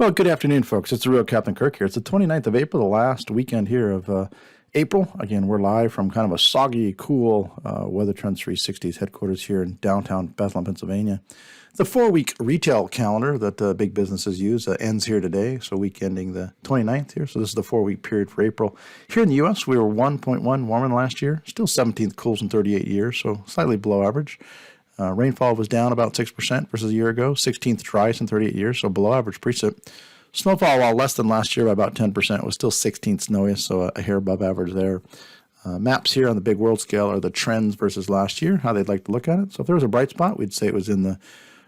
Well, good afternoon, folks. It's the real Captain Kirk here. It's the 29th of April, the last weekend here of April. Again, we're live from kind of a soggy, cool Weather Trends 360's headquarters here in downtown Bethlehem, Pennsylvania. The 4-week retail calendar that big businesses use ends here today, so week ending the 29th here. So this is the 4-week period for April. Here in the U.S., we were 1.1 warmer than last year. Still 17th coolest in 38 years, so slightly below average. Rainfall was down about 6% versus a year ago, 16th driest in 38 years, so below average precip. Snowfall, while less than last year by about 10%, was still 16th snowiest, so a hair above average there. Maps here on the big world scale are the trends versus last year, how they'd like to look at it. So if there was a bright spot, we'd say it was in the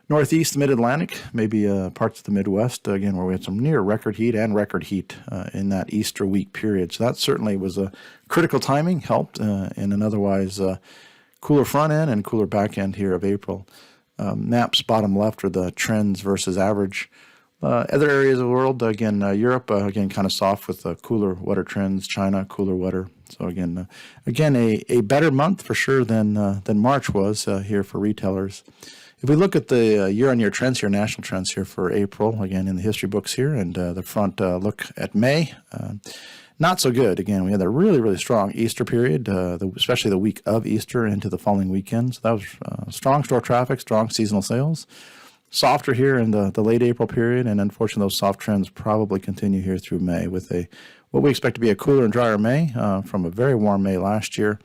Northeast, Mid-Atlantic, maybe parts of the Midwest, again, where we had some near record heat and record heat in that Easter week period. So that certainly was a critical timing, helped in an otherwise cooler front end and cooler back end here of April. Maps bottom left are the trends versus average. Other areas of the world, again, Europe, again, kind of soft with cooler, wetter trends. China, cooler, wetter. So again, a better month for sure than March was here for retailers. If we look at the year-on-year trends here, national trends here for April, again, in the history books here, and the front look at May, not so good. Again, we had a really, really strong Easter period, especially the week of Easter into the following weekend. So that was strong store traffic, strong seasonal sales. Softer here in the late April period, and unfortunately those soft trends probably continue here through May with what we expect to be a cooler and drier May from a very warm May last year.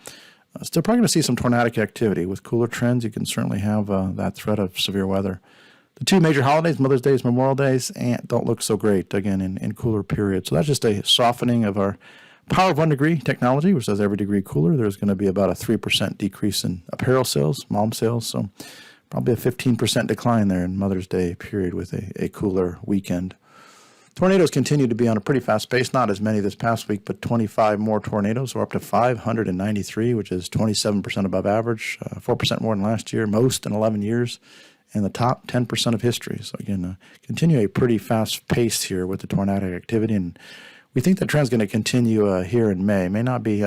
Still probably going to see some tornadic activity. With cooler trends, you can certainly have that threat of severe weather. The two major holidays, Mother's Day, Memorial Days, don't look so great, again, in cooler periods. So that's just a softening of our power of 1 degree technology, which says every degree cooler. There's going to be about a 3% decrease in apparel sales, mom sales. So probably a 15% decline there in Mother's Day period with a cooler weekend. Tornadoes continue to be on a pretty fast pace, not as many this past week, but 25 more tornadoes. We're up to 593, which is 27% above average, 4% more than last year, most in 11 years, and the top 10% of history. So again, continue a pretty fast pace here with the tornadic activity, and we think the trend's going to continue here in May. May not be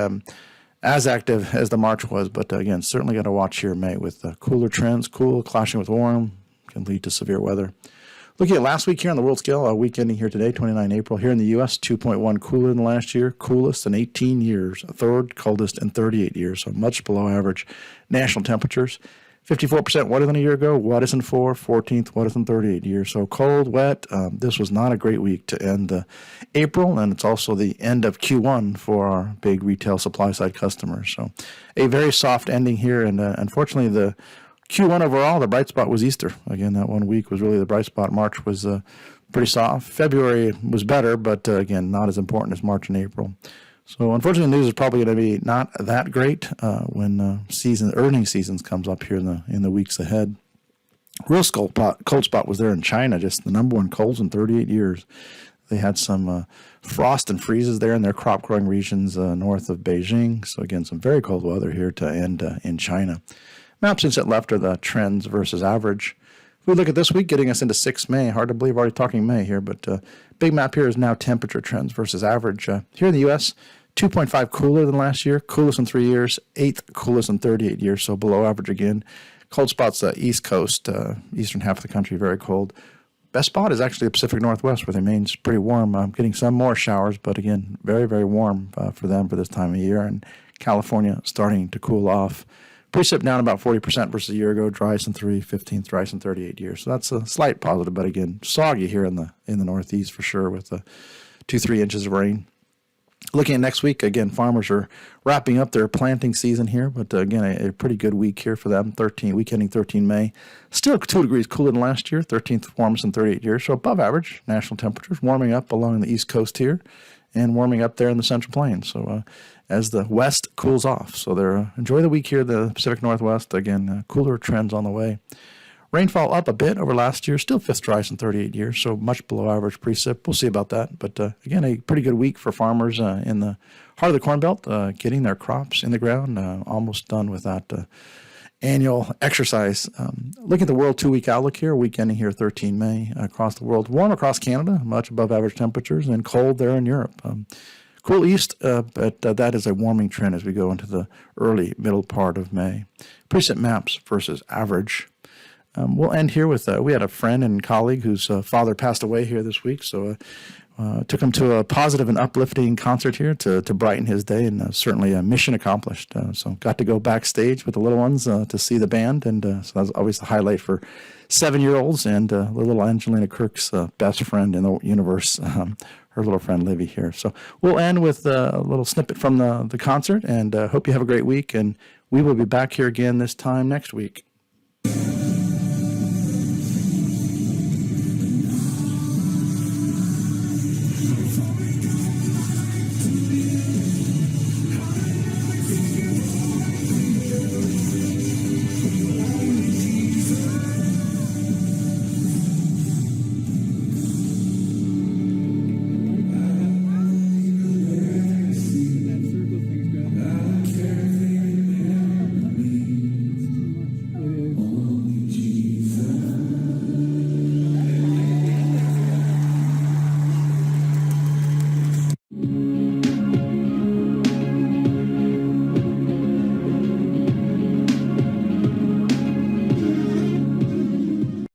as active as the March was, but again, certainly got to watch here in May with cooler trends. Cool clashing with warm can lead to severe weather. Looking at last week here on the world scale, week ending here today, 29 April. Here in the U.S., 2.1 cooler than last year, coolest in 18 years, third coldest in 38 years, so much below average national temperatures. 54% wetter than a year ago, wettest in 14th wettest in 38 years. So cold, wet. This was not a great week to end April, and it's also the end of Q1 for our big retail supply side customers. So a very soft ending here, and unfortunately the Q1 overall, the bright spot was Easter. Again, that 1 week was really the bright spot. March was pretty soft. February was better, but again, not as important as March and April. So unfortunately, the news is probably going to be not that great when earnings seasons comes up here in the weeks ahead. Real cold spot was there in China, just the number one colds in 38 years. They had some frost and freezes there in their crop growing regions north of Beijing. So again, some very cold weather here to end in China. Maps inset left are the trends versus average. If we look at this week, getting us into 6 May, hard to believe already talking May here, but big map here is now temperature trends versus average. Here in the U.S., 2.5 cooler than last year, coolest in 3 years, 8th coolest in 38 years, so below average again. Cold spots, East Coast, eastern half of the country, very cold. Best spot is actually the Pacific Northwest, where it remains pretty warm. Getting some more showers, but again, very, very warm for them for this time of year. And California starting to cool off. Precip down about 40% versus a year ago, driest in 15th driest in 38 years. So that's a slight positive, but again, soggy here in the Northeast for sure with 2-3 inches of rain. Looking at next week, again, farmers are wrapping up their planting season here, but again, a pretty good week here for them, week ending 13 May. Still 2 degrees cooler than last year, 13th warmest in 38 years, so above average national temperatures, warming up along the East Coast here and warming up there in the Central Plains. So as the West cools off. So enjoy the week here, the Pacific Northwest. Again, cooler trends on the way. Rainfall up a bit over last year, still 5th driest in 38 years, so much below average precip. We'll see about that. But again, a pretty good week for farmers in the heart of the Corn Belt, getting their crops in the ground, almost done with that annual exercise. Looking at the world 2-week outlook here, week ending here 13 May across the world. Warm across Canada, much above average temperatures, and cold there in Europe. Cool east, but that is a warming trend as we go into the middle part of May. Precip maps versus average. we'll end here with, we had a friend and colleague whose father passed away here this week, so took him to a positive and uplifting concert here to brighten his day, and certainly a mission accomplished. So got to go backstage with the little ones to see the band, and so that was always the highlight for 7-year-olds and little Angelina Kirk's best friend in the universe, her little friend Livy here. So we'll end with a little snippet from the concert, and hope you have a great week, and we will be back here again this time next week.